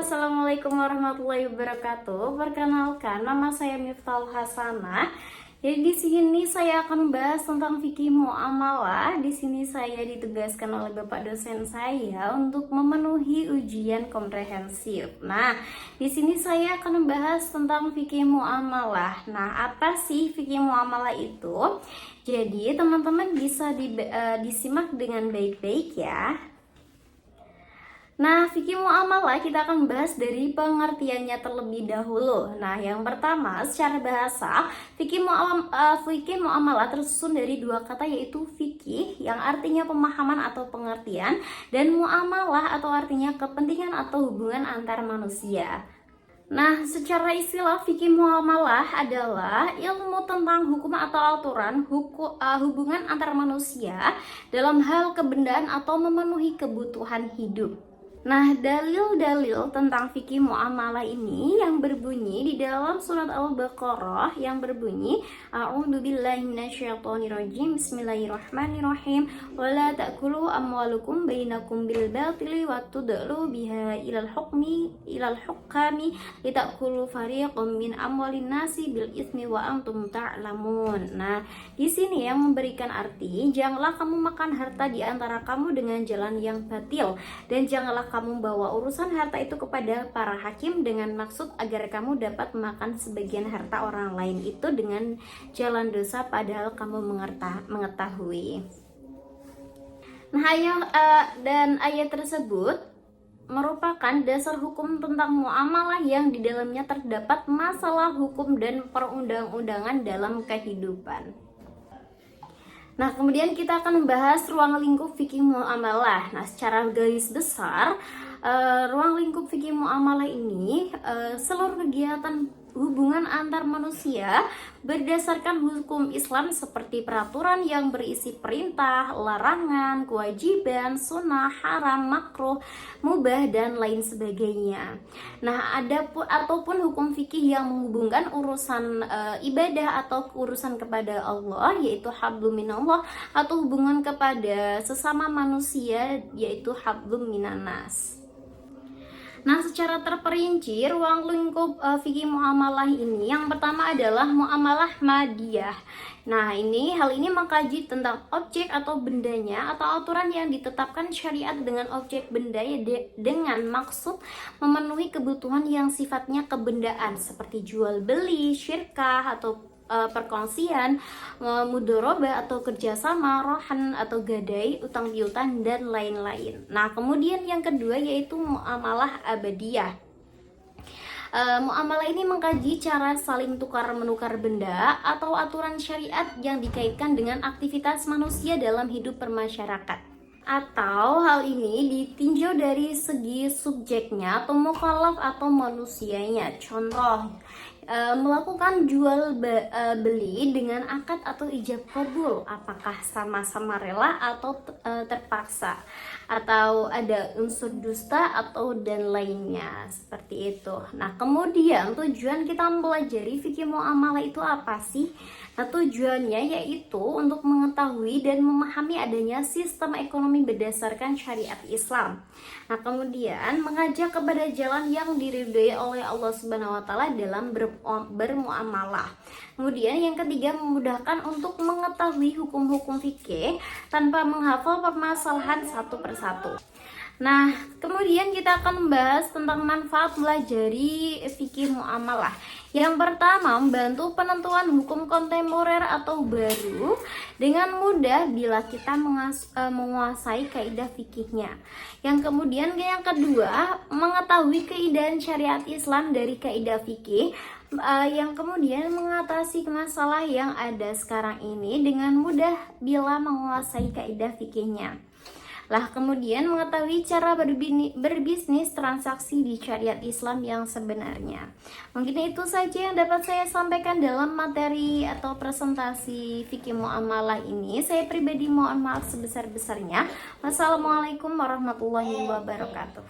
Assalamualaikum warahmatullahi wabarakatuh. Perkenalkan, nama saya Miftahul Hasanah. Jadi di sini saya akan membahas tentang fikih muamalah. Di sini saya ditugaskan oleh Bapak dosen saya untuk memenuhi ujian komprehensif. Nah, di sini saya akan membahas tentang fikih muamalah. Nah, apa sih fikih muamalah itu? Jadi, teman-teman bisa disimak dengan baik-baik ya. Nah, fikih muamalah kita akan bahas dari pengertiannya terlebih dahulu. Nah, yang pertama, secara bahasa, fikih muamalah tersusun dari dua kata, yaitu fikih yang artinya pemahaman atau pengertian, dan muamalah atau artinya kepentingan atau hubungan antar manusia. Nah, secara istilah fikih muamalah adalah ilmu tentang hukum atau aturan hubungan antar manusia dalam hal kebendaan atau memenuhi kebutuhan hidup. Nah, dalil-dalil tentang fikih muamalah ini yang berbunyi di dalam surat Al-Baqarah yang berbunyi A'udzubillahi minasyaitonirrajim. Bismillahirrahmanirrahim. Wala ta'kulu amwalukum bainakum bil batili wa tudlu biha ilal hukami litakulu fariqum min amwalin nasi bil ismi wa antum ta'lamun. Nah, di sini yang memberikan arti, janganlah kamu makan harta di antara kamu dengan jalan yang batil, dan janganlah kamu bawa urusan harta itu kepada para hakim dengan maksud agar kamu dapat makan sebagian harta orang lain itu dengan jalan dosa padahal kamu mengetahui. Nah, ayat tersebut merupakan dasar hukum tentang muamalah yang di dalamnya terdapat masalah hukum dan perundang-undangan dalam kehidupan. Nah, kemudian kita akan membahas ruang lingkup fikih muamalah. Nah, secara garis besar, ruang lingkup fikih muamalah ini seluruh kegiatan hubungan antar manusia berdasarkan hukum Islam seperti peraturan yang berisi perintah, larangan, kewajiban, sunnah, haram, makruh, mubah, dan lain sebagainya. Nah, ataupun hukum fikih yang menghubungkan urusan ibadah atau urusan kepada Allah, yaitu hablum minallah, atau hubungan kepada sesama manusia, yaitu hablum minanas. Nah, secara terperinci ruang lingkup fikih muamalah ini yang pertama adalah muamalah madiyah. Nah, hal ini mengkaji tentang objek atau bendanya atau aturan yang ditetapkan syariat dengan objek benda dengan maksud memenuhi kebutuhan yang sifatnya kebendaan seperti jual beli, syirkah atau perkongsian, mudharabah atau kerjasama, rohan atau gadai, utang piutang, dan lain-lain. Nah, kemudian yang kedua yaitu muamalah abadiyah. Muamalah ini mengkaji cara saling tukar-menukar benda atau aturan syariat yang dikaitkan dengan aktivitas manusia dalam hidup bermasyarakat. Atau hal ini ditinjau dari segi subjeknya atau mukallaf atau manusianya. Contoh, melakukan jual beli dengan akad atau ijab kabul, apakah sama-sama rela atau terpaksa, atau ada unsur dusta atau dan lainnya seperti itu. Nah, kemudian tujuan kita mempelajari fikih muamalah itu apa sih? Nah, tujuannya yaitu untuk mengetahui dan memahami adanya sistem ekonomi berdasarkan syariat Islam. Nah, kemudian mengajak kepada jalan yang diridhoi oleh Allah Subhanahu wa taala dalam bermuamalah. Kemudian yang ketiga, memudahkan untuk mengetahui hukum-hukum fikih tanpa menghafal permasalahan satu persatu. Nah, kemudian kita akan membahas tentang manfaat belajari fikih muamalah. Yang pertama, membantu penentuan hukum kontemporer atau baru dengan mudah bila kita menguasai kaidah fikihnya. Yang kedua, mengetahui kaidah syariat Islam dari kaidah fikih, yang kemudian mengatasi masalah yang ada sekarang ini dengan mudah bila menguasai kaidah fikihnya. Lah, kemudian mengetahui cara berbisnis transaksi di syariat Islam yang sebenarnya. Mungkin itu saja yang dapat saya sampaikan dalam materi atau presentasi fikih muamalah ini. Saya pribadi mohon maaf sebesar-besarnya. Wassalamualaikum warahmatullahi wabarakatuh.